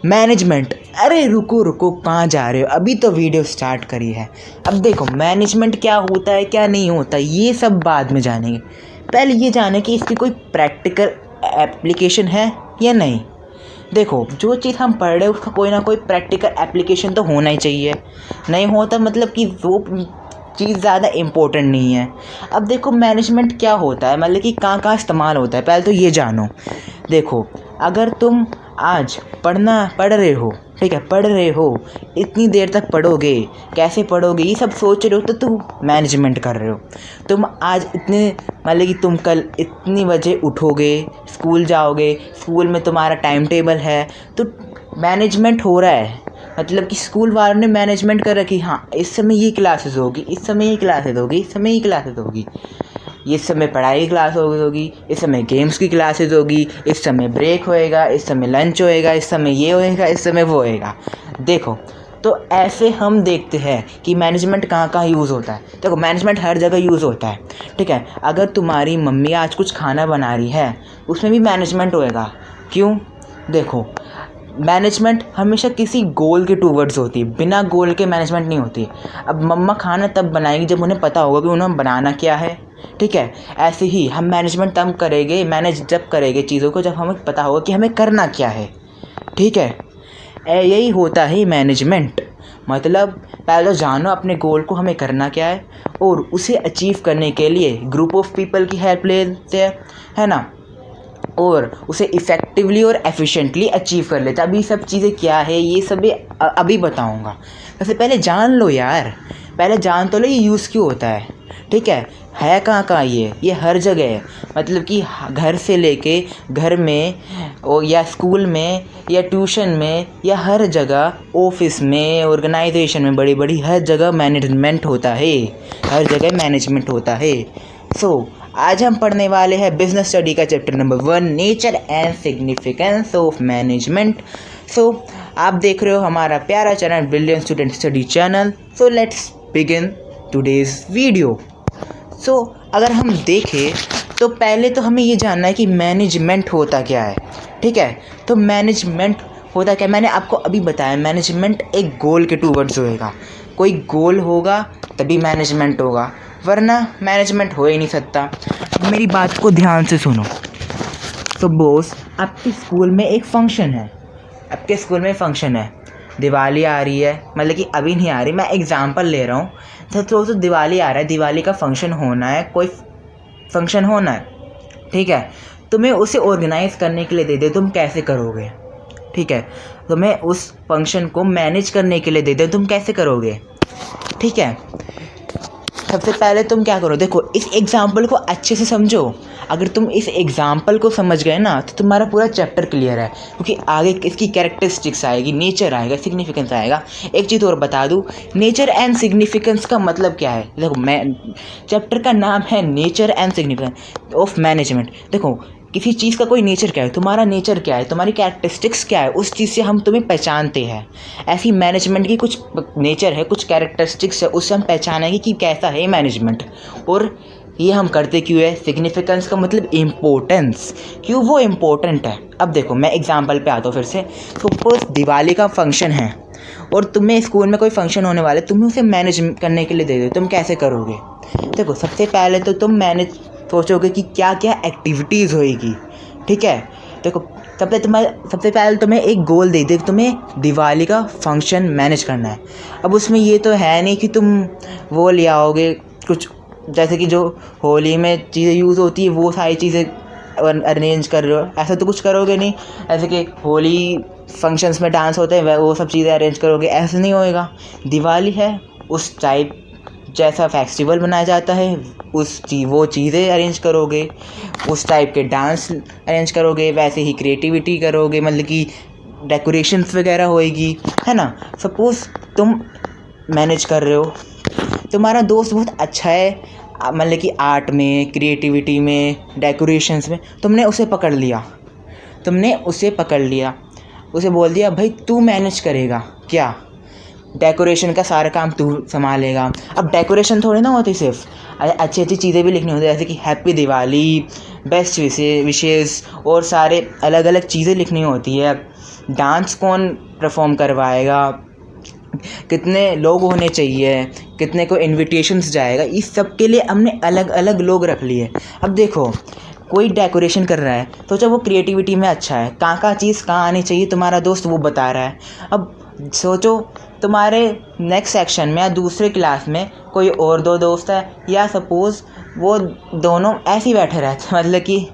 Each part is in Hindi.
मैनेजमेंट। अरे रुको रुको, कहाँ जा रहे हो? अभी तो वीडियो स्टार्ट करी है। अब देखो मैनेजमेंट क्या होता है क्या नहीं होता ये सब बाद में जानेंगे। पहले ये जाने कि इसकी कोई प्रैक्टिकल एप्लीकेशन है या नहीं। देखो जो चीज़ हम पढ़ रहे हैं उसका कोई ना कोई प्रैक्टिकल एप्लीकेशन तो होना ही चाहिए। नहीं होता मतलब कि वो चीज़ ज़्यादा इम्पोर्टेंट नहीं है। अब देखो मैनेजमेंट क्या होता है, मतलब कि कहाँ कहाँ इस्तेमाल होता है, पहले तो ये जानो। देखो अगर तुम आज पढ़ रहे हो, ठीक है, पढ़ रहे हो, इतनी देर तक पढ़ोगे, कैसे पढ़ोगे ये सब सोच रहे हो तो तुम मैनेजमेंट कर रहे हो। तुम आज इतने मतलब कि तुम कल इतनी बजे उठोगे, स्कूल जाओगे, स्कूल में तुम्हारा टाइम टेबल है तो मैनेजमेंट हो रहा है। मतलब कि स्कूल वालों ने मैनेजमेंट कर रखी, हाँ इस समय ये क्लासेस होगी, इस समय ये क्लासेस होगी, इस समय ये क्लासेस होगी, इस समय पढ़ाई की क्लास होगी, इस समय गेम्स की क्लासेस होगी, इस समय ब्रेक होएगा, इस समय लंच होएगा, इस समय ये होएगा, इस समय वो होएगा। देखो तो ऐसे हम देखते हैं कि मैनेजमेंट कहाँ कहाँ यूज़ होता है। देखो मैनेजमेंट हर जगह यूज़ होता है, ठीक है। अगर तुम्हारी मम्मी आज कुछ खाना बना रही है उसमें भी मैनेजमेंट होएगा। क्यों? देखो मैनेजमेंट हमेशा किसी गोल के टूवर्ड्स होती है, बिना गोल के मैनेजमेंट नहीं होती। अब मम्मा खाना तब बनाएगी जब उन्हें पता होगा कि उन्हें बनाना क्या है, ठीक है। ऐसे ही हम मैनेजमेंट तब करेंगे, मैनेज जब करेंगे चीज़ों को जब हमें पता होगा कि हमें करना क्या है, ठीक है। यही होता है मैनेजमेंट। मतलब पहले तो जानो अपने गोल को हमें करना क्या है और उसे अचीव करने के लिए ग्रुप ऑफ पीपल की हेल्प लेते हैं, है ना, और उसे इफ़ेक्टिवली और एफिशिएंटली अचीव कर लेते हैं। अभी सब चीज़ें क्या है ये सब अभी बताऊंगा। सबसे पहले जान लो यार, पहले जान तो लो ये यूज़ क्यों होता है, ठीक है कहाँ कहाँ ये हर जगह है। मतलब कि घर से लेके घर में और या स्कूल में या ट्यूशन में या हर जगह, ऑफिस में, ऑर्गेनाइजेशन में, बड़ी बड़ी हर जगह मैनेजमेंट होता है, हर जगह मैनेजमेंट होता है। आज हम पढ़ने वाले हैं बिजनेस स्टडी का chapter number 1, nature and significance of management. आप देख रहे हो हमारा प्यारा channel brilliant student study channel. Let's begin today's video. अगर हम देखें तो पहले तो हमें ये जानना है कि मैनेजमेंट होता क्या है, ठीक है। तो मैनेजमेंट होता क्या, मैंने आपको अभी बताया, मैनेजमेंट एक गोल के टूवर्ड्स होएगा। कोई गोल होगा तभी मैनेजमेंट होगा, वरना मैनेजमेंट हो ही नहीं सकता। मेरी बात को ध्यान से सुनो। तो बॉस आपके स्कूल में एक फंक्शन है, आपके स्कूल में फंक्शन है, दिवाली आ रही है, मतलब कि अभी नहीं आ रही, मैं एग्जांपल ले रहा हूँ। तो दिवाली आ रहा है, दिवाली का फंक्शन होना है, कोई फंक्शन होना है, ठीक है। तुम्हें उसे ऑर्गेनाइज करने के लिए दे दे, तुम कैसे करोगे, ठीक है। तुम्हें उस फंक्शन को मैनेज करने के लिए दे दे, तुम कैसे करोगे, ठीक है। सबसे पहले तुम क्या करो, देखो इस एग्जाम्पल को अच्छे से समझो। अगर तुम इस एग्जाम्पल को समझ गए ना तो तुम्हारा पूरा चैप्टर क्लियर है, क्योंकि आगे इसकी कैरेक्टरिस्टिक्स आएगी, नेचर आएगा, सिग्निफिकेंस आएगा। एक चीज़ और बता दूँ, नेचर एंड सिग्निफिकेंस का मतलब क्या है। देखो मैं चैप्टर का नाम है nature and significance of management. देखो किसी चीज़ का कोई नेचर क्या है, तुम्हारा नेचर क्या है, तुम्हारी कैरेक्टरिस्टिक्स क्या है, उस चीज़ से हम तुम्हें पहचानते हैं। ऐसी मैनेजमेंट की कुछ नेचर है, कुछ कैरेक्टरिस्टिक्स है, उससे हम पहचानेंगे कि कैसा है मैनेजमेंट। और ये हम करते क्यों है, सिग्निफिकेंस का मतलब इम्पोर्टेंस, क्यों वो इम्पोर्टेंट है। अब देखो मैं एग्जांपल पे आता हूँ फिर से। सपोज दिवाली का फंक्शन है और तुम्हें स्कूल में कोई फंक्शन होने वाला है, तुम्हें उसे मैनेज करने के लिए दे दो, तुम कैसे करोगे। देखो सबसे पहले तो तुम मैनेज सोचोगे कि क्या क्या एक्टिविटीज़ होएगी, ठीक है। देखो सबसे पहले तुम्हें एक गोल दे दे, तुम्हें दिवाली का फंक्शन मैनेज करना है। अब उसमें ये तो है नहीं कि तुम वो ले आओगे कुछ, जैसे कि जो होली में चीज़ें यूज़ होती है वो सारी चीज़ें अरेंज कर रहे हो, ऐसा तो कुछ करोगे नहीं। ऐसे कि होली फंक्शंस में डांस होते हैं वो सब चीज़ें अरेंज करोगे, ऐसा नहीं होएगा। दिवाली है उस टाइप जैसा फेस्टिवल बनाया जाता है वो चीज़ें अरेंज करोगे, उस टाइप के डांस अरेंज करोगे, वैसे ही क्रिएटिविटी करोगे, मतलब कि डेकोरेशंस वगैरह होएगी, है ना। सपोज़ तुम मैनेज कर रहे हो, तुम्हारा दोस्त बहुत अच्छा है मतलब कि आर्ट में, क्रिएटिविटी में, डेकोरेशंस में, तुमने उसे पकड़ लिया, उसे बोल दिया भाई तू मैनेज करेगा क्या, डेकोरेशन का सारा काम तू संभालेगा। अब डेकोरेशन थोड़ी ना होती सिर्फ, अच्छी अच्छी चीज़ें भी लिखनी होती है, जैसे कि हैप्पी दिवाली, बेस्ट विशेज़ और सारे अलग अलग चीज़ें लिखनी होती है। डांस कौन परफॉर्म करवाएगा, कितने लोग होने चाहिए, कितने को इनविटेशंस जाएगा, इस सब के लिए हमने अलग अलग लोग रख लिए। अब देखो कोई डेकोरेशन कर रहा है, सोचो वो क्रिएटिविटी में अच्छा है, कहाँ चीज़ कहाँ आनी चाहिए, तुम्हारा दोस्त वो बता रहा है। अब सोचो तुम्हारे नेक्स्ट सेक्शन में या दूसरे क्लास में कोई और दो दोस्त है, या सपोज़ वो दोनों ऐसे ही बैठे रहते हैं, मतलब कि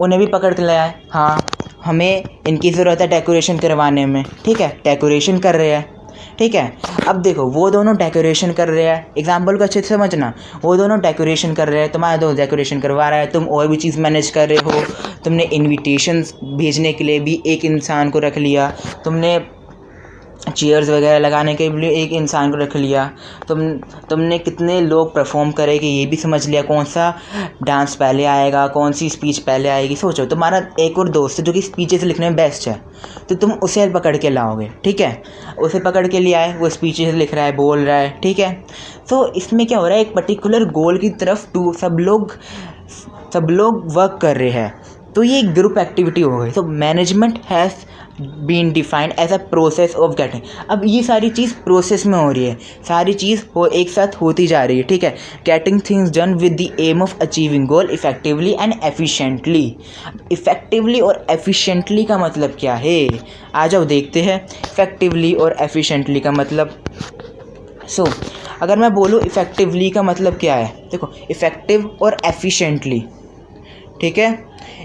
उन्हें भी पकड़ के लाया है, हाँ हमें इनकी ज़रूरत है डेकोरेशन करवाने में, ठीक है, डेकोरेशन कर रहे हैं, ठीक है। अब देखो वो दोनों डेकोरेशन कर रहे हैं, एग्जाम्पल को अच्छे से समझना, वो दोनों डेकोरेशन कर रहे हैं, तुम्हारा दोस्त डेकोरेशन करवा रहा है, तुम और भी चीज़ मैनेज कर रहे हो, तुमने इन्विटेशंस भेजने के लिए भी एक इंसान को रख लिया, तुमने चेयर्स वगैरह लगाने के लिए एक इंसान को रख लिया, तुमने कितने लोग परफॉर्म करेंगे ये भी समझ लिया, कौन सा डांस पहले आएगा, कौन सी स्पीच पहले आएगी। सोचो तुम्हारा एक और दोस्त है जो कि स्पीचेस लिखने में बेस्ट है, तो तुम उसे पकड़ के लाओगे, ठीक है, उसे पकड़ के ले आए, वो स्पीचेस लिख रहा है, बोल रहा है, ठीक है। तो इसमें क्या हो रहा है, एक पर्टिकुलर गोल की तरफ सब लोग वर्क कर रहे हैं, तो ये एक ग्रुप एक्टिविटी हो गई। तो management has been defined as a process of getting. अब ये सारी चीज़ प्रोसेस में हो रही है, सारी चीज़ एक साथ होती जा रही है, ठीक है। Getting things done with the aim of achieving goal effectively and efficiently. Effectively और एफिशिएंटली का मतलब क्या है, आ जाओ देखते हैं। इफेक्टिवली और एफिशिएंटली का मतलब, अगर मैं बोलूँ इफेक्टिवली का मतलब क्या है, देखो इफेक्टिव और एफिशिएंटली, ठीक है,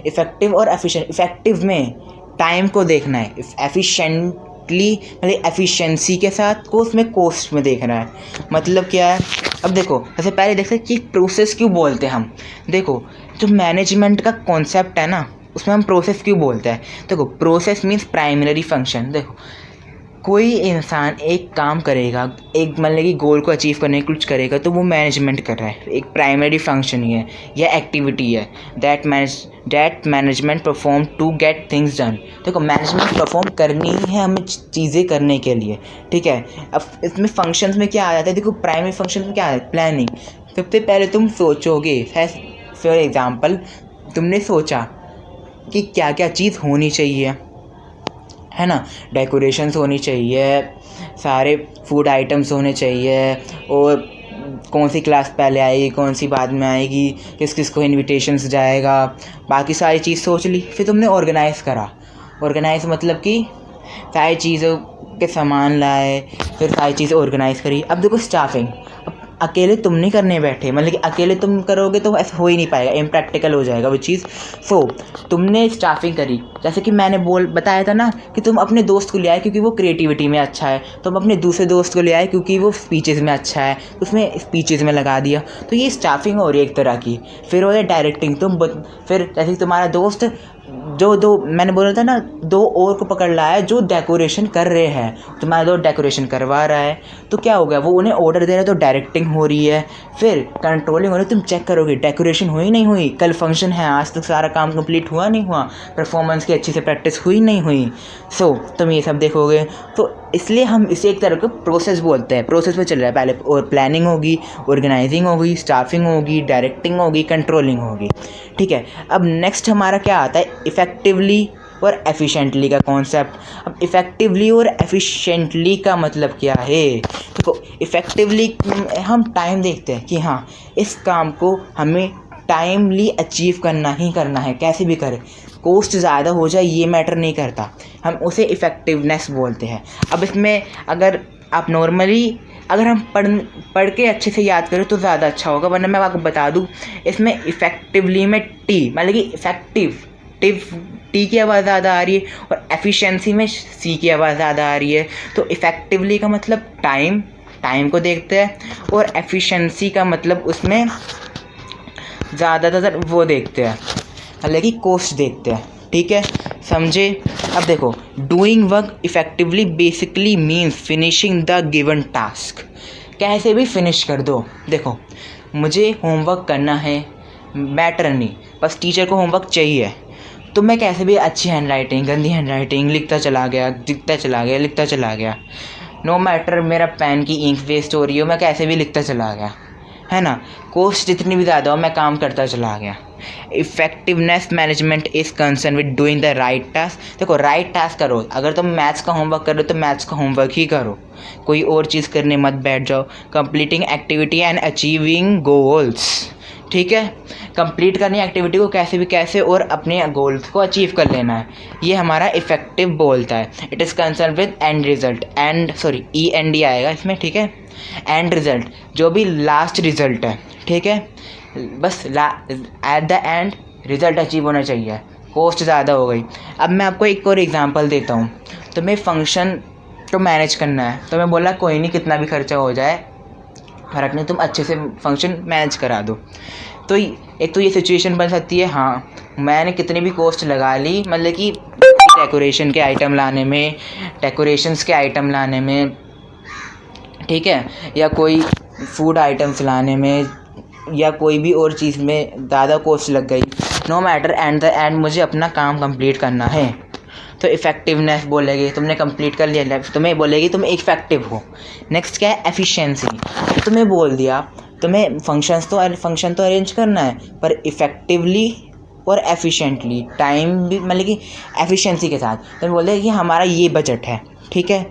इफेक्टिव और एफिशिएंट। इफेक्टिव में टाइम को देखना है, एफिशिएंटली मतलब एफिशिएंसी के साथ को उसमें कॉस्ट में देखना है। मतलब क्या है, अब देखो सबसे पहले देखते हैं कि प्रोसेस क्यों बोलते हैं हम। देखो जो मैनेजमेंट का कॉन्सेप्ट है ना, उसमें हम प्रोसेस क्यों बोलते हैं। देखो प्रोसेस मीन्स प्राइमरी फंक्शन। देखो कोई इंसान एक काम करेगा, एक मतलब कि गोल को अचीव करने की कुछ करेगा, तो वो मैनेजमेंट कर रहा है, एक प्राइमरी फंक्शन ही है या एक्टिविटी है, that management perform to get things done. देखो मैनेजमेंट परफॉर्म करनी है हमें चीज़ें करने के लिए, ठीक है। अब इसमें फंक्शंस में क्या आ जाता है, देखो प्राइमरी फंक्शन में क्या है, प्लानिंग। सबसे पहले तुम सोचोगे, फॉर एग्ज़ाम्पल तुमने सोचा कि क्या क्या चीज़ होनी चाहिए, है ना, डेकोरेशंस होनी चाहिए, सारे फूड आइटम्स होने चाहिए, और कौन सी क्लास पहले आएगी, कौन सी बाद में आएगी, किस किस को इनविटेशंस जाएगा, बाकी सारी चीज़ सोच ली। फिर तुमने ऑर्गेनाइज़ करा, ऑर्गेनाइज़ मतलब कि सारी चीज़ों के सामान लाए, फिर सारी चीज़ें ऑर्गेनाइज़ करी। अब देखो स्टाफिंग, अकेले तुम नहीं करने बैठे, मतलब कि अकेले तुम करोगे तो ऐसा हो ही नहीं पाएगा, इम्प्रैक्टिकल हो जाएगा वो चीज़। तुमने स्टाफिंग करी, जैसे कि मैंने बताया था ना कि तुम अपने दोस्त को ले आए क्योंकि वो क्रिएटिविटी में अच्छा है, तुम अपने दूसरे दोस्त को ले आए क्योंकि वो स्पीचेज़ में अच्छा है, उसमें स्पीचेज़ में लगा दिया, तो ये स्टाफिंग हो रही है एक तरह की। फिर हो जाए डायरेक्टिंग, फिर जैसे कि तुम्हारा दोस्त जो मैंने बोला था ना, दो और को पकड़ लाया है जो डेकोरेशन कर रहे हैं, तुम्हारा दोस्त डेकोरेशन करवा रहा है, तो क्या हो गया, वो उन्हें ऑर्डर दे रहा है, तो डायरेक्टिंग हो रही है। फिर कंट्रोलिंग हो रही है, तुम चेक करोगे डेकोरेशन हुई नहीं हुई, कल फंक्शन है, आज तक सारा काम कंप्लीट हुआ नहीं हुआ, परफॉर्मेंस की अच्छी से प्रैक्टिस हुई नहीं हुई, तुम ये सब देखोगे। तो इसलिए हम इसे एक तरह का प्रोसेस बोलते हैं, प्रोसेस में चल रहा है, पहले और प्लानिंग होगी, ऑर्गेनाइजिंग होगी, स्टाफिंग होगी, डायरेक्टिंग होगी, कंट्रोलिंग होगी, ठीक है। अब नेक्स्ट हमारा क्या आता है, इफ़ेक्टिवली और एफिशिएंटली का कॉन्सेप्ट। अब इफ़ेक्टिवली और एफिशिएंटली का मतलब क्या है, देखो इफ़ेक्टिवली हम टाइम देखते हैं कि हाँ इस काम को हमें टाइमली अचीव करना ही करना है, कैसे भी करें, कॉस्ट ज़्यादा हो जाए ये मैटर नहीं करता, हम उसे इफ़ेक्टिवनेस बोलते हैं। अब इसमें अगर आप नॉर्मली अगर हम पढ़ के अच्छे से याद करें तो ज़्यादा अच्छा होगा, वरना मैं आपको बता दूँ इसमें इफ़ेक्टिवली में टी मतलब कि इफ़ेक्टिव टी की आवाज़ ज़्यादा आ रही है, और एफिशिएंसी में सी की आवाज़ ज़्यादा आ रही है। तो इफ़ेक्टिवली का मतलब टाइम को देखते हैं, और एफिशिएंसी का मतलब उसमें ज़्यादातर वो देखते हैं, मतलब कि कॉस्ट देखते हैं, ठीक है, समझे। अब देखो doing work effectively basically means finishing the given task, कैसे भी फिनिश कर दो। देखो मुझे होमवर्क करना है, मैटर नहीं, बस टीचर को होमवर्क चाहिए, तो मैं कैसे भी अच्छी हैंडराइटिंग, गंदी हैंडराइटिंग, लिखता चला गया, लिखता चला गया, नो मैटर मेरा पेन की इंक वेस्ट हो रही हो, मैं कैसे भी लिखता चला गया, है ना, कॉस्ट जितनी भी ज़्यादा हो मैं काम करता चला गया, effectiveness management is concern with doing the right task. देखो राइट टास्क करो, अगर तुम मैथ्स का होमवर्क कर रहे हो तो मैथ्स का होमवर्क ही करो, कोई और चीज़ करने मत बैठ जाओ। Completing activity and achieving goals, ठीक है, कंप्लीट करनी एक्टिविटी को कैसे भी कैसे और अपने गोल्स को अचीव कर लेना है, ये हमारा इफेक्टिव बोलता है। It is concern with and result, and sorry END आएगा इसमें, ठीक है, एंड रिजल्ट, जो भी लास्ट रिजल्ट है, ठीक है, बस eight the and result achieve होना चाहिए। कॉस्ट ज़्यादा हो गई। अब मैं आपको एक और एग्जांपल देता हूँ। तुम्हें फंक्शन तो मैनेज करना है, तो मैं बोला कोई नहीं, कितना भी खर्चा हो जाए फर्क नहीं, तुम अच्छे से फंक्शन मैनेज करा दो। तो एक तो ये सिचुएशन बन सकती है, हाँ मैंने कितनी भी कॉस्ट लगा ली, मतलब कि डेकोरेशंस के आइटम लाने में, ठीक है, या कोई फूड आइटम्स लाने में, या कोई भी और चीज़ में ज़्यादा कॉस्ट लग गई। No matter, at the end मुझे अपना काम कंप्लीट करना है। तो इफ़ेक्टिवनेस बोलेगी, तुमने कंप्लीट कर लिया, तुम्हें बोलेगी तुम इफ़ेक्टिव हो। नेक्स्ट क्या है, एफिशिएंसी। तो तुम्हें बोल दिया तुम्हें फंक्शन तो अरेंज करना है, पर इफ़ेक्टिवली और एफिशिएंटली, टाइम भी मतलब कि एफिशिएंसी के साथ। तुम्हें बोल दिया कि हमारा ये बजट है, ठीक है,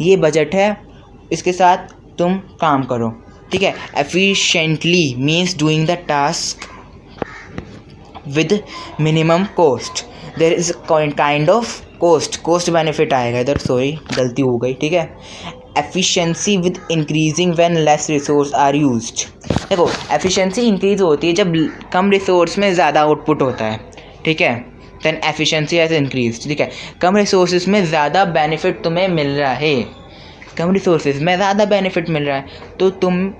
ये बजट है, इसके साथ तुम काम करो, ठीक है। Efficiently means doing the task with minimum cost. There is kind of cost benefit आएगा इधर, सॉरी गलती हो गई, ठीक है। Efficiency with increasing when less resource are used. देखो एफिशिएंसी इंक्रीज होती है जब कम रिसोर्स में ज़्यादा आउटपुट होता है, ठीक है, देन एफिशिएंसी हैज़ इंक्रीज, ठीक है। कम रिसोर्सेज में ज़्यादा बेनिफिट तुम्हें मिल रहा है, कम रिसोर्सेज में ज़्यादा बेनिफिट मिल रहा है, तो तुम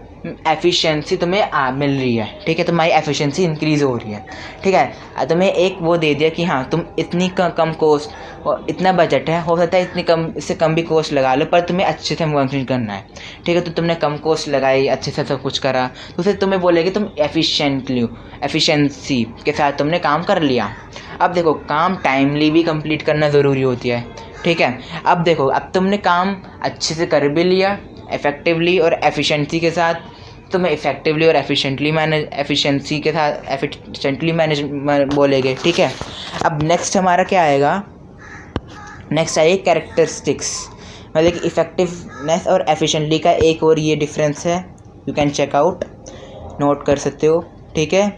एफिशिएंसी तुम्हें मिल रही है, ठीक है, तुम्हारी एफिशिएंसी इंक्रीज़ हो रही है, ठीक है। तुम्हें एक वो दे दिया कि हाँ तुम इतनी कम कॉस्ट और इतना बजट है, हो सकता है इतनी कम, इससे कम भी कॉस्ट लगा लो, पर तुम्हें अच्छे से फंक्शन करना है, ठीक है। तो तुमने कम कॉस्ट लगाई, अच्छे से सब कुछ करा, तो फिर तुम्हें बोलेगी तुम एफिशिएंसी के साथ तुमने काम कर लिया। अब देखो काम टाइमली भी कंप्लीट करना ज़रूरी होती है, ठीक है। अब देखो अब तुमने काम अच्छे से कर भी लिया, इफ़ेक्टिवली और एफिशिएंसी के साथ, तुम्हें इफ़ेक्टिवली और एफिशिएंसी के साथ एफिशिएंटली मैनेज बोलेंगे, ठीक है। अब नेक्स्ट हमारा क्या आएगा, नेक्स्ट आएगी कैरेक्टरिस्टिक्स, मतलब कि इफ़ेक्टिवनेस और एफिशिएंटली का एक और ये डिफरेंस है, you can check out, note कर सकते हो, ठीक है।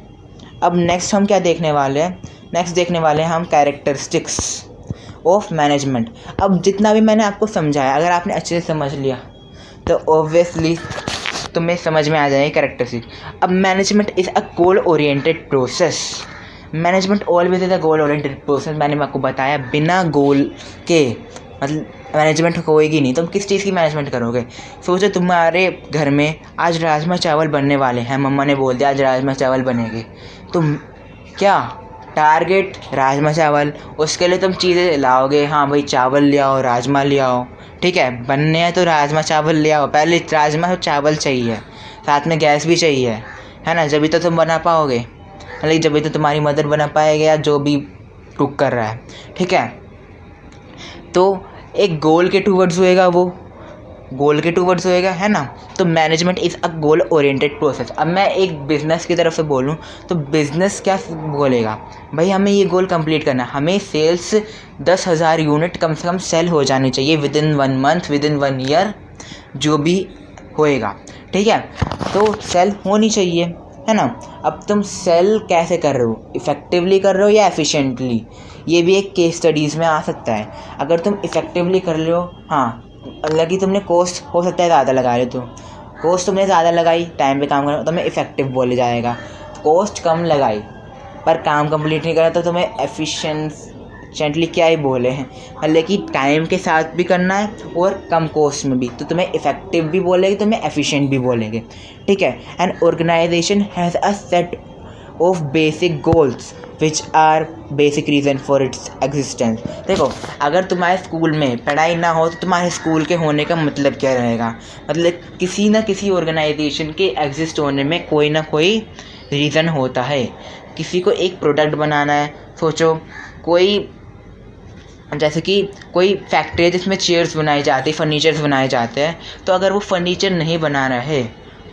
अब नेक्स्ट हम क्या देखने वाले हैं, नेक्स्ट देखने वाले हैं हम कैरेक्टरिस्टिक्स ऑफ मैनेजमेंट। अब जितना भी मैंने आपको समझाया, अगर आपने अच्छे से समझ लिया तो ऑब्वियसली तुम्हें समझ में आ जाएगी कैरेक्टरिस्टिक। अब management is a goal oriented process, management always is a goal oriented process. मैंने आपको बताया बिना गोल के मतलब मैनेजमेंट होएगी नहीं। तुम किस चीज़ की मैनेजमेंट करोगे, सोचो तुम्हारे घर में आज राजमा चावल बनने वाले हैं, मम्मा ने बोल दिया आज राजमा चावल बनेंगे, तुम क्या टारगेट राजमा चावल, उसके लिए तुम चीज़ें लाओगे, हाँ भाई चावल ले आओ, राजमा ले आओ, ठीक है, बनने हैं तो राजमा चावल ले आओ, पहले राजमा और चावल चाहिए, साथ में गैस भी चाहिए, है ना, जब भी तो तुम बना पाओगे, मतलब जब भी तो तुम्हारी मदर बना पाएगी या जो भी कुक कर रहा है, ठीक है। तो एक गोल के टूवर्ड्स होएगा, वो गोल के टूवर्ड्स होएगा, है ना। तो management is a goal oriented process. अब मैं एक बिज़नेस की तरफ से बोलूँ तो बिज़नेस क्या बोलेगा, भाई हमें ये गोल कंप्लीट करना है, हमें सेल्स 10,000 यूनिट कम से कम सेल हो जानी चाहिए विदिन 1 मंथ, विदिन 1 ईयर, जो भी होएगा, ठीक है। तो सेल होनी चाहिए, है ना। अब तुम सेल कैसे कर रहे हो, इफ़ेक्टिवली कर रहे हो या एफिशिएंटली, ये भी एक केस स्टडीज़ में आ सकता है। अगर तुम इफ़ेक्टिवली कर रहे हो, हाँ मतलब कि तुमने कॉस्ट हो सकता है ज़्यादा लगा रहे हो, तो कॉस्ट तुमने ज़्यादा लगाई, टाइम पे काम करना, तुम्हें इफ़ेक्टिव बोले जाएगा। कॉस्ट कम लगाई पर काम कंप्लीट नहीं करा तो तुम्हें एफिशिएंटली क्या ही बोले हैं, मतलब कि टाइम के साथ भी करना है और कम कॉस्ट में भी, तो तुम्हें इफ़ेक्टिव भी बोलेंगे, तुम्हें एफिशिएंट भी बोलेंगे, ठीक है। An organisation has a set of basic goals which are basic reason for its existence. देखो अगर तुम्हारे स्कूल में पढ़ाई ना हो तो तुम्हारे स्कूल के होने का मतलब क्या रहेगा, मतलब किसी न किसी ऑर्गेनाइजेशन के एग्जिस्ट होने में कोई ना कोई रीज़न होता है। किसी को एक प्रोडक्ट बनाना है, सोचो कोई जैसे कि कोई फैक्ट्री है जिसमें चेयर्स बनाई जाती है, फर्नीचर्स बनाए जाते हैं, तो अगर वो फर्नीचर नहीं बना रहा है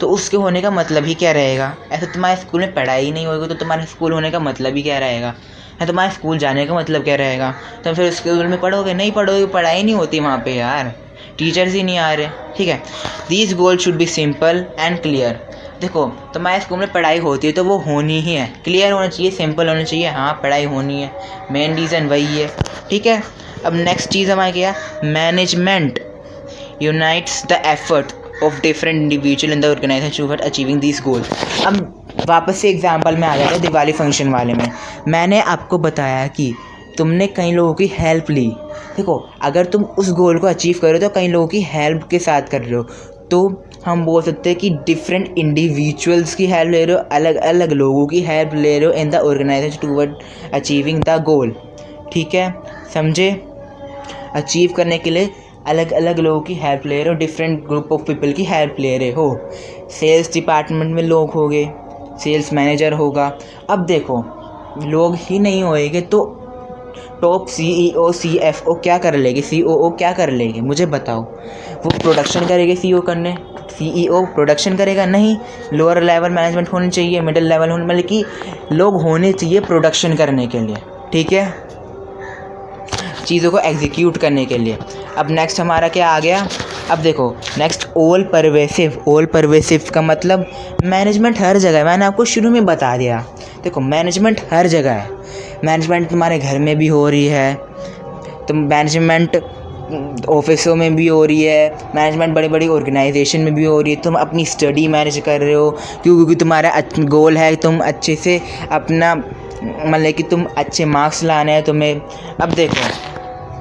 तो उसके होने का मतलब ही क्या रहेगा? ऐसे तुम्हारे स्कूल में पढ़ाई नहीं होगी तो तुम्हारे स्कूल होने का मतलब ही क्या रहेगा? है तुम्हारे स्कूल जाने का मतलब क्या रहेगा? तुम फिर स्कूल में पढ़ोगे नहीं पढ़ोगे, पढ़ाई नहीं होती वहाँ पे यार, टीचर्स ही नहीं आ रहे। ठीक है, these goals should be simple and clear. देखो तुम्हारे स्कूल में पढ़ाई होती है तो वो होनी ही है, क्लियर होना चाहिए, सिंपल होना चाहिए। हाँ पढ़ाई होनी है, मेन रीज़न वही है। ठीक है, अब नेक्स्ट चीज़ हमारे क्या, management unites the effort of different individual in the organisation toward achieving this goal. अब वापस से एग्जांपल में आ जाता है दिवाली फंक्शन वाले में। मैंने आपको बताया कि तुमने कई लोगों की हेल्प ली। देखो अगर तुम उस गोल को अचीव करो तो कई लोगों की हेल्प के साथ कर रहे हो, तो हम बोल सकते हैं कि डिफरेंट इंडिविजुअल्स की हेल्प ले रहे हो, अलग अलग लोगों की हेल्प ले रहे हो in the organisation toward achieving the goal. ठीक है, समझे? अचीव करने के लिए अलग अलग लोगों की हेल्प ले रहे हो, डिफरेंट ग्रुप ऑफ पीपल की हेल्प ले रहे हो। सेल्स डिपार्टमेंट में लोग हो गए, सेल्स मैनेजर होगा। अब देखो लोग ही नहीं होएंगे तो टॉप CEO CFO क्या कर लेगी, COO क्या कर लेगी, मुझे बताओ? वो प्रोडक्शन करेगी, CEO प्रोडक्शन करेगा नहीं। लोअर लेवल मैनेजमेंट होनी चाहिए, मिडिल लेवल होने, मतलब कि लोग होने चाहिए प्रोडक्शन करने के लिए। ठीक है, चीज़ों को एग्जीक्यूट करने के लिए। अब नेक्स्ट हमारा क्या आ गया? अब देखो नेक्स्ट ऑल परवेसिव का मतलब मैनेजमेंट हर जगह है। मैंने आपको शुरू में बता दिया, देखो मैनेजमेंट हर जगह है। मैनेजमेंट तुम्हारे घर में भी हो रही है, तुम मैनेजमेंट ऑफिसों में भी हो रही है, मैनेजमेंट बड़ी बड़ी ऑर्गेनाइजेशन में भी हो रही है। तुम अपनी स्टडी मैनेज कर रहे हो क्योंकि तुम्हारा गोल है तुम अच्छे से अपना, मतलब कि तुम अच्छे मार्क्स लाने हैं तुम्हें। अब देखो,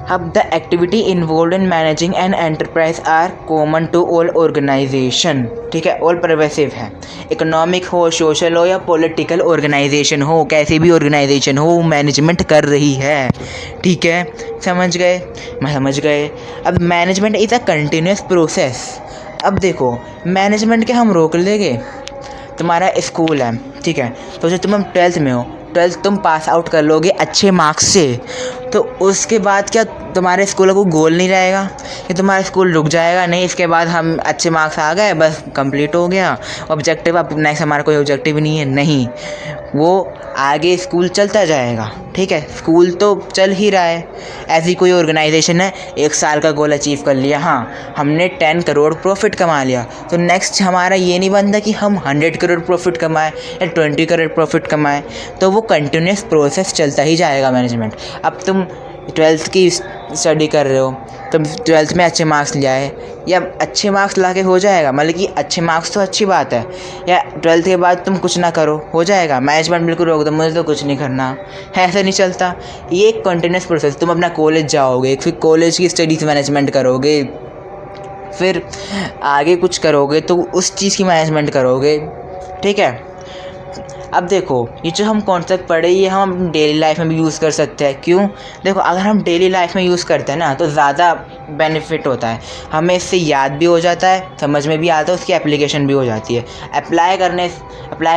अब the activity involve in managing an enterprise are common to all organisation. ठीक है, ऑल परवेसिव है। इकोनॉमिक हो, सोशल हो या पॉलिटिकल ऑर्गेनाइजेशन हो, कैसी भी ऑर्गेनाइजेशन हो मैनेजमेंट कर रही है। ठीक है, समझ गए? समझ गए। अब management is a continuous process. अब देखो मैनेजमेंट के हम रोक लेंगे, तुम्हारा स्कूल है, ठीक है, तो जब तुम 12th में हो, 12th तुम पास आउट कर लोगे अच्छे मार्क्स से, तो उसके बाद क्या तुम्हारे स्कूल का कोई गोल नहीं रहेगा कि तुम्हारा स्कूल रुक जाएगा? नहीं, इसके बाद हम अच्छे मार्क्स आ गए बस कंप्लीट हो गया ऑब्जेक्टिव, अब नेक्स्ट हमारा कोई ऑब्जेक्टिव ही नहीं है। नहीं, वो आगे स्कूल चलता जाएगा। ठीक है, स्कूल तो चल ही रहा है। ऐसी कोई ऑर्गेनाइजेशन है 1 साल का गोल अचीव कर लिया, हाँ हमने 10 करोड़ प्रॉफिट कमा लिया, तो नेक्स्ट हमारा ये नहीं बनता कि हम 100 करोड़ प्रॉफिट कमाएं या 20 करोड़ प्रॉफिट कमाएं। तो वो कंटिन्यूस प्रोसेस चलता ही जाएगा मैनेजमेंट। अब तुम 12th की स्टडी कर रहे हो, तुम 12th में अच्छे मार्क्स ले आए या अच्छे मार्क्स ला के हो जाएगा, मतलब कि अच्छे मार्क्स तो अच्छी बात है, या 12th के बाद तुम कुछ ना करो हो जाएगा? मैनेजमेंट बिल्कुल रोक दो, मुझे तो कुछ नहीं करना है, ऐसा नहीं चलता। ये एक कंटिन्यूस प्रोसेस। तुम अपना कॉलेज जाओगे, फिर कॉलेज की स्टडीज़ मैनेजमेंट करोगे, फिर आगे कुछ करोगे तो उस चीज़ की मैनेजमेंट करोगे। ठीक है, अब देखो ये जो हम कॉन्सेप्ट पढ़े ये हम डेली लाइफ में भी यूज़ कर सकते हैं। क्यों? देखो अगर हम डेली लाइफ में यूज़ करते हैं ना तो ज़्यादा बेनिफिट होता है, हमें इससे याद भी हो जाता है, समझ में भी आता है, उसकी एप्लीकेशन भी हो जाती है। अप्लाई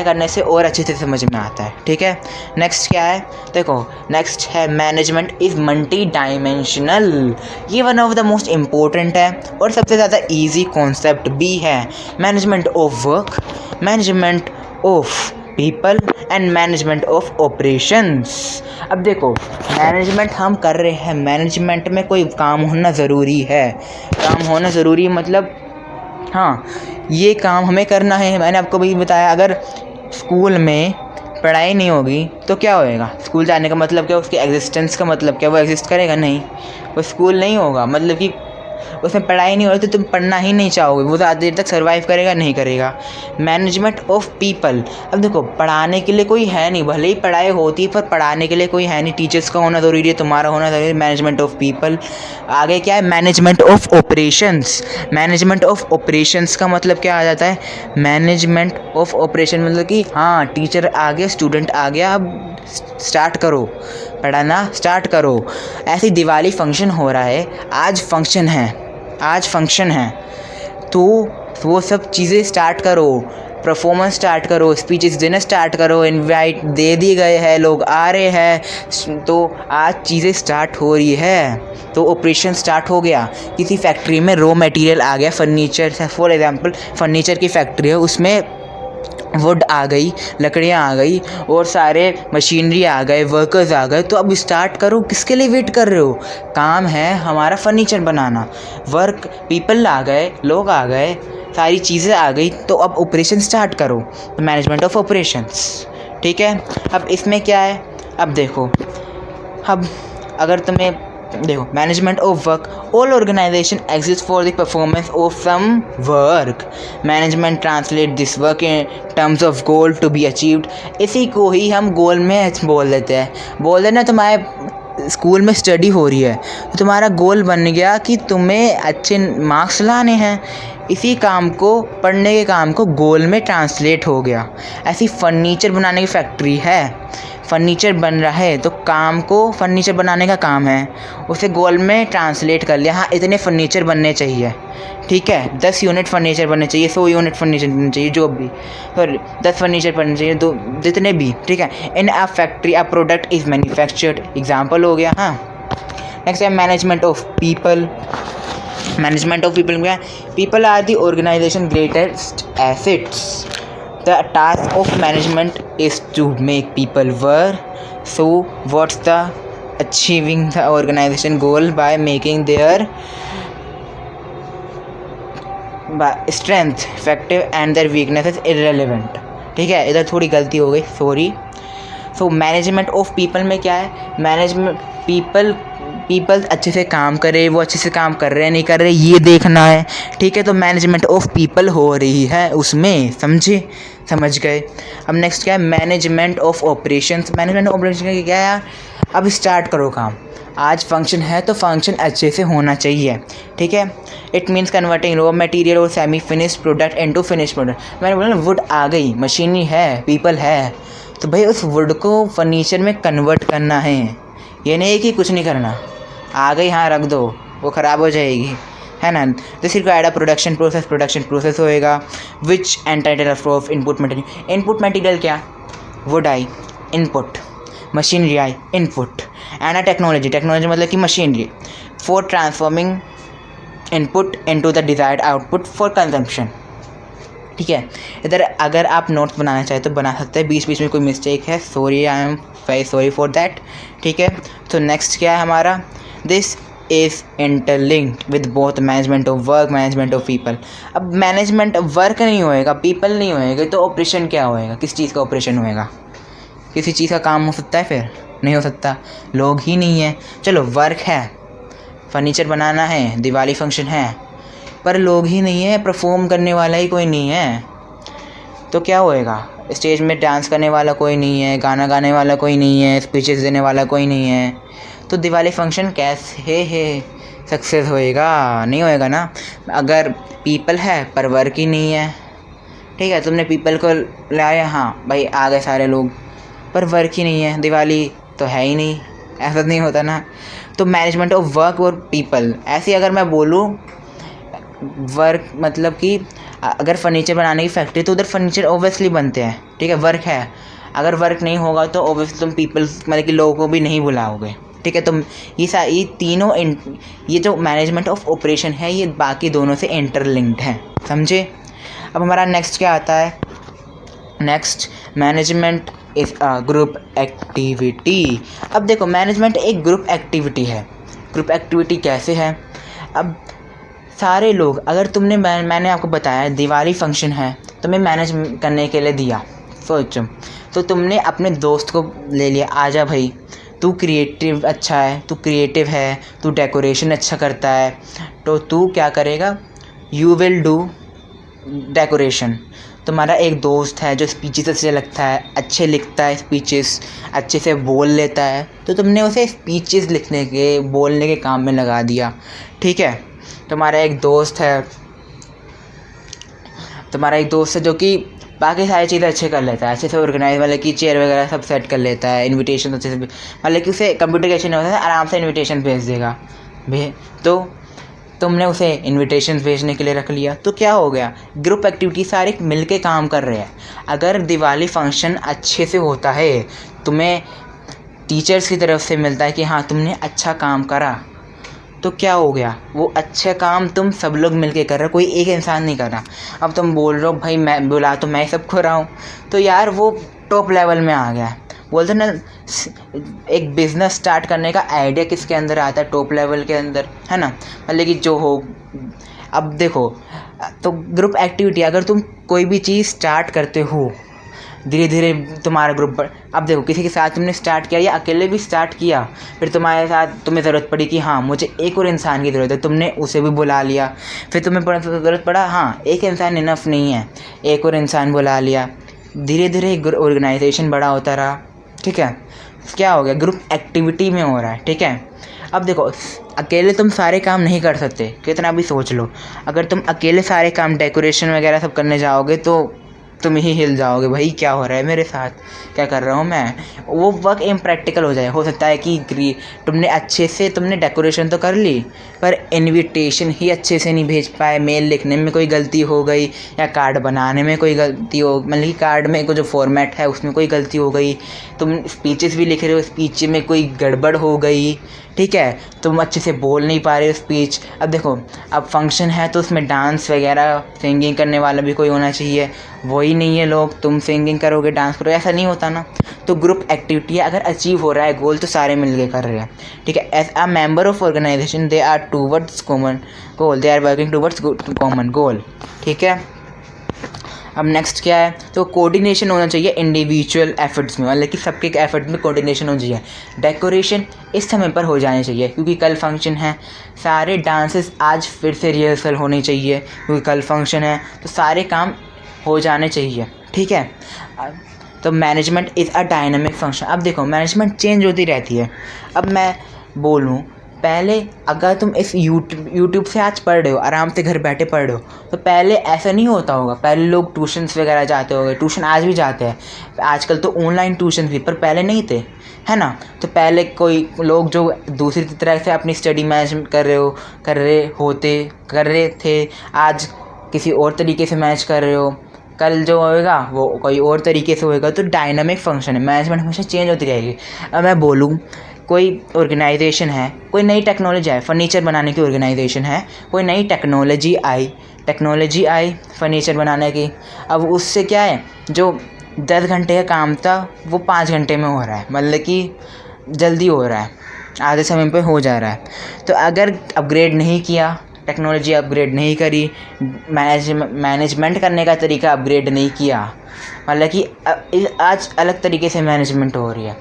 करने से और अच्छे से समझ में आता है। ठीक है, नेक्स्ट क्या है? देखो नेक्स्ट है मैनेजमेंट इज़ मल्टी डायमेंशनल। ये one of the most important है और सबसे ज़्यादा ईजी कॉन्सेप्ट भी है। Management of work, management of people and management of operations. अब देखो मैनेजमेंट हम कर रहे हैं, मैनेजमेंट में कोई काम होना ज़रूरी है। काम होना ज़रूरी मतलब हाँ ये काम हमें करना है। मैंने आपको भी बताया, अगर स्कूल में पढ़ाई नहीं होगी तो क्या होएगा? स्कूल जाने का मतलब क्या? उसके एग्जिस्टेंस का मतलब क्या? वो एग्जिस्ट करेगा नहीं, वो स्कूल नहीं होगा, मतलब कि उसमें पढ़ाई नहीं हो रही तो तुम पढ़ना ही नहीं चाहोगे, वो ज़्यादा देर तक सर्वाइव करेगा नहीं करेगा। मैनेजमेंट ऑफ पीपल, अब देखो पढ़ाने के लिए कोई है नहीं, भले ही पढ़ाई होती है पर पढ़ाने के लिए कोई है नहीं, टीचर्स का होना ज़रूरी है, तुम्हारा होना ज़रूरी है। Management of people. आगे क्या है? Management of operations. Management of operations का मतलब क्या आ जाता है? मैनेजमेंट ऑफ ऑपरेशन मतलब कि हाँ टीचर आ गया, स्टूडेंट आ गया, अब स्टार्ट करो पढ़ाना, स्टार्ट करो। ऐसी दिवाली फंक्शन हो रहा है, आज फंक्शन है तो वो सब चीज़ें स्टार्ट करो। परफॉर्मेंस स्टार्ट करो, स्पीचेस देना स्टार्ट करो, इनवाइट दे दिए गए हैं, लोग आ रहे हैं, तो आज चीज़ें स्टार्ट हो रही है। तो ऑपरेशन स्टार्ट हो गया। किसी फैक्ट्री में रॉ मटेरियल आ गया, फर्नीचर, फॉर एग्जांपल फर्नीचर की फैक्ट्री है, उसमें वुड आ गई, लकड़ियाँ आ गई और सारे मशीनरी आ गए, वर्कर्स आ गए। तो अब स्टार्ट करो, किसके लिए वेट कर रहे हो? काम है हमारा फर्नीचर बनाना। वर्क पीपल आ गए, लोग आ गए, सारी चीज़ें आ गई, तो अब ऑपरेशन स्टार्ट करो। मैनेजमेंट ऑफ ऑपरेशंस, ठीक है। अब इसमें क्या है, अब देखो, अब अगर तुम्हें देखो, management of work, all organisation exist for the performance of some work. Management translate this work in terms of goal to be achieved. इसी को ही हम गोल में बोल देते हैं। बोल देना तुम्हारे स्कूल में स्टडी हो रही है तो तुम्हारा गोल बन गया कि तुम्हें अच्छे मार्क्स लाने हैं। इसी काम को, पढ़ने के काम को गोल में ट्रांसलेट हो गया। ऐसी फर्नीचर बनाने की फैक्ट्री है, फर्नीचर बन रहा है तो काम को फर्नीचर बनाने का काम है, उसे गोल में ट्रांसलेट कर लिया। हाँ, इतने फर्नीचर बनने चाहिए, ठीक है, 10 यूनिट फर्नीचर बनने चाहिए, 100 यूनिट फर्नीचर बनने चाहिए, जो भी, सॉरी 10 फर्नीचर बनने चाहिए, तो जितने भी, ठीक है। In a factory a product is manufactured, example हो गया। हाँ, नेक्स्ट है management of people. Management of people क्या है? People are the organisation greatest assets. The task of management is to make people work. So what's the achieving the organization goal by making their strength effective and their weaknesses irrelevant। ठीक है, इधर थोड़ी गलती हो गई, sorry. So management of people में क्या है? मैनेजमेंट पीपल अच्छे से काम करे, वो अच्छे से काम कर रहे हैं नहीं कर रहे, ये देखना है, ठीक है। तो मैनेजमेंट ऑफ पीपल हो रही है उसमें, समझ गए। अब नेक्स्ट क्या है? Management of operations. Management of operation क्या है? अब स्टार्ट करो काम। आज फंक्शन है तो फंक्शन अच्छे से होना चाहिए, ठीक है। It means converting raw material और semi finished product into finished product. मैंने बोला ना, वुड आ गई, मशीनरी है, पीपल है, तो भाई उस वुड को फर्नीचर में कन्वर्ट करना है। ये नहीं कि कुछ नहीं करना, आ गई, हाँ रख दो, वो ख़राब हो जाएगी, है ना। This required a production process होएगा which entitle of input material. Input material क्या? Would I, input, machinery I, input, and a technology मतलब कि machinery for transforming input into the desired output for consumption, ठीक है। इधर अगर आप नोट्स बनाना चाहें तो बना सकते हैं, बीच में कोई मिस्टेक है, sorry, I am very sorry for that, ठीक है। तो नेक्स्ट क्या है हमारा? This is interlinked with both management of work, management of people. अब मैनेजमेंट वर्क नहीं होएगा, पीपल नहीं होएगा, तो ऑपरेशन क्या होएगा? किस चीज़ का ऑपरेशन होएगा? किसी चीज़ का काम हो सकता है? फिर नहीं हो सकता, लोग ही नहीं है। चलो वर्क है, फर्नीचर बनाना है, दिवाली फंक्शन है, पर लोग ही नहीं है, परफॉर्म करने वाला ही कोई नहीं है, तो क्या होएगा? स्टेज में डांस करने वाला कोई नहीं है, गाना गाने वाला कोई नहीं है, स्पीचेस देने वाला कोई नहीं है, तो दिवाली फंक्शन कैसे सक्सेस होएगा? नहीं होएगा ना। अगर पीपल है पर वर्क ही नहीं है, ठीक है, तुमने पीपल को लाया, हाँ भाई आ गए सारे लोग, पर वर्क ही नहीं है, दिवाली तो है ही नहीं, ऐसा नहीं होता ना। तो मैनेजमेंट ऑफ वर्क और पीपल, ऐसे अगर मैं बोलूँ, वर्क मतलब कि अगर फर्नीचर बनाने की फैक्ट्री तो उधर फर्नीचर ओबियसली बनते हैं, ठीक है, वर्क है। अगर वर्क नहीं होगा तो ओबियसली तुम पीपल मतलब कि लोगों को भी नहीं बुलाओगे, ठीक है। तो ये तीनों ये जो मैनेजमेंट ऑफ ऑपरेशन है ये बाकी दोनों से इंटरलिंक्ड है, समझे। अब हमारा नेक्स्ट क्या आता है? Next management is a group activity. अब देखो, मैनेजमेंट एक ग्रुप एक्टिविटी है। ग्रुप एक्टिविटी कैसे है? अब सारे लोग, अगर तुमने मैंने आपको बताया दिवाली फंक्शन है, तुम्हें मैनेज करने के लिए दिया, सोचो, तो तुमने अपने दोस्त को ले लिया, आजा भाई तू क्रिएटिव अच्छा है, तू क्रिएटिव है, तू डेकोरेशन अच्छा करता है, तो तू क्या करेगा? You will do decoration. तुम्हारा एक दोस्त है जो स्पीचेस अच्छे लगता है, अच्छे लिखता है, स्पीचेस अच्छे से बोल लेता है, तो तुमने उसे स्पीचेस लिखने के, बोलने के काम में लगा दिया, ठीक है। तुम्हारा एक दोस्त है जो कि बाकी सारी चीज़ें अच्छे कर लेता है, अच्छे से ऑर्गेनाइज, मतलब कि चेयर वगैरह सब सेट कर लेता है, इनविटेशन अच्छे से, मतलब कि उसे कंप्यूटर कैसे नहीं होता है, आराम से इनविटेशन भेज देगा। तो तुमने उसे इनविटेशंस भेजने के लिए रख लिया, तो क्या हो गया, ग्रुप एक्टिविटी सारे मिल के काम कर रहे हैं। अगर दिवाली फंक्शन अच्छे से होता है, तुम्हें टीचर्स की तरफ से मिलता है कि हाँ तुमने अच्छा काम करा, तो क्या हो गया, वो अच्छा काम तुम सब लोग मिलके कर रहे हो, कोई एक इंसान नहीं कर रहा। अब तुम बोल रहे हो भाई मैं बुला तो मैं सब खो रहा हूँ, तो यार वो टॉप लेवल में आ गया है। बोलते ना एक बिज़नेस स्टार्ट करने का आइडिया किसके अंदर आता है, टॉप लेवल के अंदर, है ना। मतलब कि जो हो, अब देखो तो ग्रुप एक्टिविटी, अगर तुम कोई भी चीज़ स्टार्ट करते हो, धीरे धीरे तुम्हारा ग्रुप अब देखो किसी के साथ तुमने स्टार्ट किया या अकेले भी स्टार्ट किया, फिर तुम्हारे साथ तुम्हें ज़रूरत पड़ी कि हाँ मुझे एक और इंसान की ज़रूरत है, तुमने उसे भी बुला लिया। फिर तुम्हें ज़रूरत पड़ा, हाँ एक इंसान इनफ नहीं है, एक और इंसान बुला लिया। धीरे धीरे ऑर्गेनाइजेशन बड़ा होता रहा, ठीक है। क्या हो गया, ग्रुप एक्टिविटी में हो रहा है, ठीक है। अब देखो अकेले तुम सारे काम नहीं कर सकते, कितना भी सोच लो। अगर तुम अकेले सारे काम डेकोरेशन वगैरह सब करने जाओगे तो तुम ही हिल जाओगे, भाई क्या हो रहा है मेरे साथ, क्या कर रहा हूँ मैं। वो वर्क इम्प्रैक्टिकल हो जाए। हो सकता है कि तुमने अच्छे से डेकोरेशन तो कर ली, पर इनविटेशन ही अच्छे से नहीं भेज पाए, मेल लिखने में कोई गलती हो गई, या कार्ड बनाने में कोई गलती हो, मतलब कि कार्ड में को जो फॉर्मेट है उसमें कोई गलती हो गई, तुम स्पीचेस भी लिख रहे हो, स्पीच में कोई गड़बड़ हो गई, ठीक है, तुम अच्छे से बोल नहीं पा रहे हो स्पीच। अब देखो अब फंक्शन है तो उसमें डांस वगैरह सिंगिंग करने वाला भी कोई होना चाहिए, वही नहीं है लोग, तुम सिंगिंग करोगे डांस करोगे, ऐसा नहीं होता ना। तो ग्रुप एक्टिविटी अगर अचीव हो रहा है गोल, तो सारे मिलके कर रहे हैं, ठीक है। As a member of organisation they are towards common goal, they are working towards common goal, ठीक है। अब नेक्स्ट क्या है, तो कोऑर्डिनेशन होना चाहिए इंडिविजुअल एफर्ट्स में, मतलब कि सबके एफर्ट में कोऑर्डिनेशन होना चाहिए। डेकोरेशन इस समय पर हो जानी चाहिए क्योंकि कल फंक्शन है। सारे डांसेस आज फिर से रिहर्सल होनी चाहिए क्योंकि कल फंक्शन है, तो सारे काम हो जाने चाहिए, ठीक है। तो management is a dynamic function. अब देखो मैनेजमेंट चेंज होती रहती है। अब मैं बोलूँ, पहले अगर तुम इस यूट्यूब से आज पढ़ रहे हो, आराम से घर बैठे पढ़ रहे हो, तो पहले ऐसा नहीं होता होगा। पहले लोग ट्यूशन्स वगैरह जाते होंगे, ट्यूशन आज भी जाते हैं, आजकल तो ऑनलाइन ट्यूशन भी, पर पहले नहीं थे, है ना। तो पहले कोई लोग जो दूसरी तरह से अपनी स्टडी मैनेज कर रहे थे, आज किसी और तरीके से मैनेज कर रहे हो, कल जो होएगा वो कोई और तरीके से होएगा। तो डायनामिक फंक्शन है, मैनेजमेंट हमेशा चेंज होती रहेगी। अब मैं बोलूँ कोई ऑर्गेनाइजेशन है, कोई नई टेक्नोलॉजी आई, फर्नीचर बनाने की ऑर्गेनाइजेशन है, कोई नई टेक्नोलॉजी आई फर्नीचर बनाने की। अब उससे क्या है, जो 10 घंटे का काम था वो 5 घंटे में हो रहा है, मतलब कि जल्दी हो रहा है, आधे समय पे हो जा रहा है। तो अगर अपग्रेड नहीं किया, टेक्नोलॉजी अपग्रेड नहीं करी, मैनेजमेंट करने का तरीका अपग्रेड नहीं किया, मतलब कि आज अलग तरीके से मैनेजमेंट हो रही है,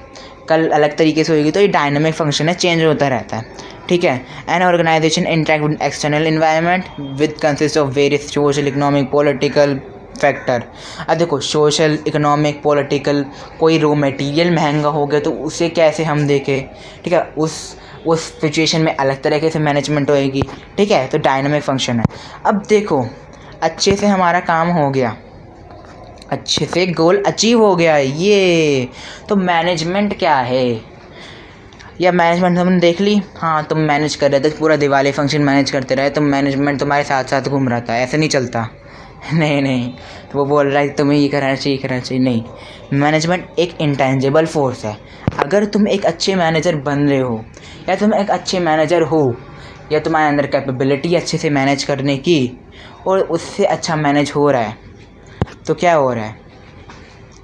कल अलग तरीके से होगी, तो ये डायनामिक फंक्शन है, चेंज होता रहता है, ठीक है। An organisation interact with external environment with consist of various social economic political factor. अब देखो सोशल इकोनॉमिक पॉलिटिकल, कोई रॉ मटेरियल महंगा हो गया तो उसे कैसे हम देखें, ठीक है, उस सिचुएशन में अलग तरीके से मैनेजमेंट होएगी, ठीक है। तो डायनामिक फंक्शन है। अब देखो अच्छे से हमारा काम हो गया, अच्छे से गोल अचीव हो गया है, ये तो मैनेजमेंट क्या है, या मैनेजमेंट हमने देख ली, हाँ तुम मैनेज कर रहे थे, पूरा दिवाली फंक्शन मैनेज करते रहे, तुम मैनेजमेंट तुम्हारे साथ साथ घूम रहा था, ऐसे नहीं चलता। नहीं, तो वो बोल रहा है तुम्हें ये करना चाहिए, नहीं। मैनेजमेंट एक इंटेंजिबल फोर्स है। अगर तुम एक अच्छे मैनेजर बन रहे हो, या तुम एक अच्छे मैनेजर हो, या तुम्हारे अंदर कैपेबिलिटी अच्छे से मैनेज करने की, और उससे अच्छा मैनेज हो रहा है, तो क्या हो रहा है,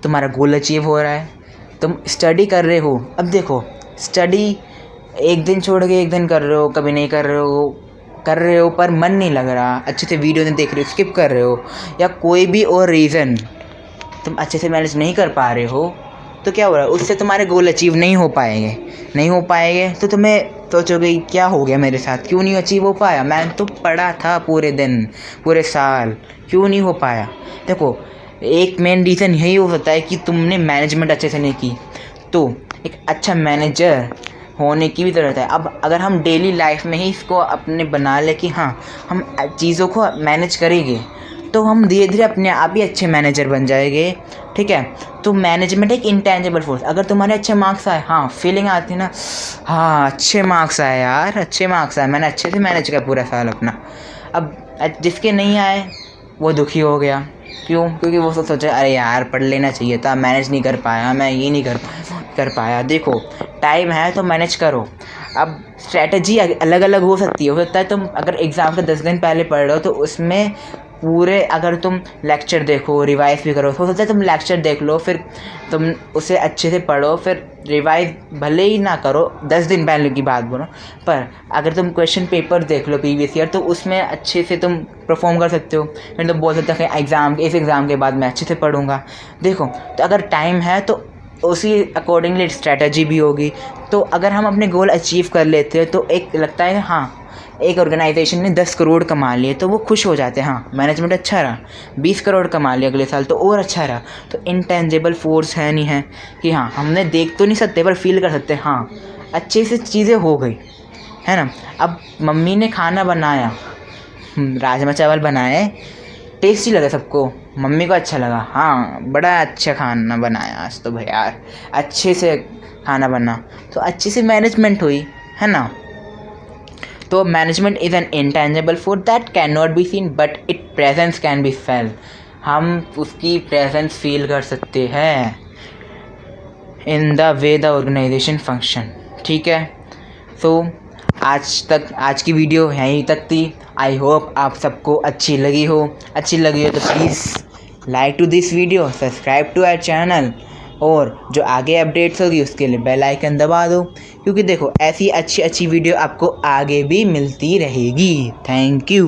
तुम्हारा गोल अचीव हो रहा है। तुम स्टडी कर रहे हो, अब देखो स्टडी एक दिन छोड़ के एक दिन कर रहे हो, कभी नहीं कर रहे हो पर मन नहीं लग रहा, अच्छे से वीडियो नहीं देख रहे हो, स्किप कर रहे हो, या कोई भी और रीज़न तुम अच्छे से मैनेज नहीं कर पा रहे हो, तो क्या हो रहा है, उससे तुम्हारे गोल अचीव नहीं हो पाएंगे। तो तुम्हें सोचोगे क्या हो गया मेरे साथ, क्यों नहीं अचीव हो पाया, मैं तो पढ़ा था पूरे दिन पूरे साल, क्यों नहीं हो पाया। देखो एक मेन रीज़न यही हो सकता है कि तुमने मैनेजमेंट अच्छे से नहीं की। तो एक अच्छा मैनेजर होने की भी ज़रूरत है। अब अगर हम डेली लाइफ में ही इसको अपने बना ले कि हाँ हम चीज़ों को मैनेज करेंगे, तो हम धीरे धीरे अपने आप ही अच्छे मैनेजर बन जाएंगे, ठीक है। तो मैनेजमेंट एक इंटेंजिबल फोर्स। अगर तुम्हारे अच्छे मार्क्स आए, हाँ फीलिंग आती है ना, हाँ अच्छे मार्क्स आए यार, अच्छे मार्क्स आए, मैंने अच्छे से मैनेज किया पूरा साल अपना। अब जिसके नहीं आए वो दुखी हो गया, क्यों? क्योंकि वो सोचा अरे यार पढ़ लेना चाहिए था, मैनेज नहीं कर पाया, मैं ये नहीं कर पाया। देखो टाइम है तो मैनेज करो। अब स्ट्रैटेजी अलग अलग हो सकती है। हो सकता है तुम अगर एग्ज़ाम के 10 दिन पहले पढ़ रहे हो तो उसमें पूरे अगर तुम लेक्चर देखो, रिवाइज भी करो। हो सकता है तुम लेक्चर देख लो, फिर तुम उसे अच्छे से पढ़ो, फिर रिवाइज भले ही ना करो, 10 दिन पहले की बात बोलो, पर अगर तुम क्वेश्चन पेपर देख लो प्रीवियस ईयर तो उसमें अच्छे से तुम परफॉर्म कर सकते हो। फिर तुम बोल सकते हो कि इस एग्ज़ाम के बाद मैं अच्छे से पढ़ूंगा। देखो तो अगर टाइम है तो उसी अकॉर्डिंगली स्ट्रैटेजी भी होगी। तो अगर हम अपने गोल अचीव कर लेते हैं तो एक लगता है हाँ, एक ऑर्गेनाइजेशन ने 10 करोड़ कमा लिए तो वो खुश हो जाते हैं, हाँ मैनेजमेंट अच्छा रहा। 20 करोड़ कमा लिया अगले साल तो और अच्छा रहा। तो इंटेंजिबल फोर्स है नहीं है कि हाँ हमने देख तो नहीं सकते पर फील कर सकते, हाँ अच्छे से चीज़ें हो गई, है ना। अब मम्मी ने खाना बनाया, राजमा चावल बनाए, टेस्टी लगा सबको, मम्मी को अच्छा लगा, हाँ बड़ा अच्छा खाना बनाया आज तो भैया यार, अच्छे से खाना बना, तो अच्छे से मैनेजमेंट हुई, है ना। तो management is an intangible force that can not be seen but it presence can be felt. हम उसकी प्रेजेंस फील कर सकते हैं in the way the organisation function, ठीक है। सो आज की वीडियो यहीं तक थी। आई होप आप सबको अच्छी लगी हो तो please like to this video, subscribe to our channel, और जो आगे अपडेट्स होगी उसके लिए बेल आइकन दबा दो, क्योंकि देखो ऐसी अच्छी वीडियो आपको आगे भी मिलती रहेगी। Thank you.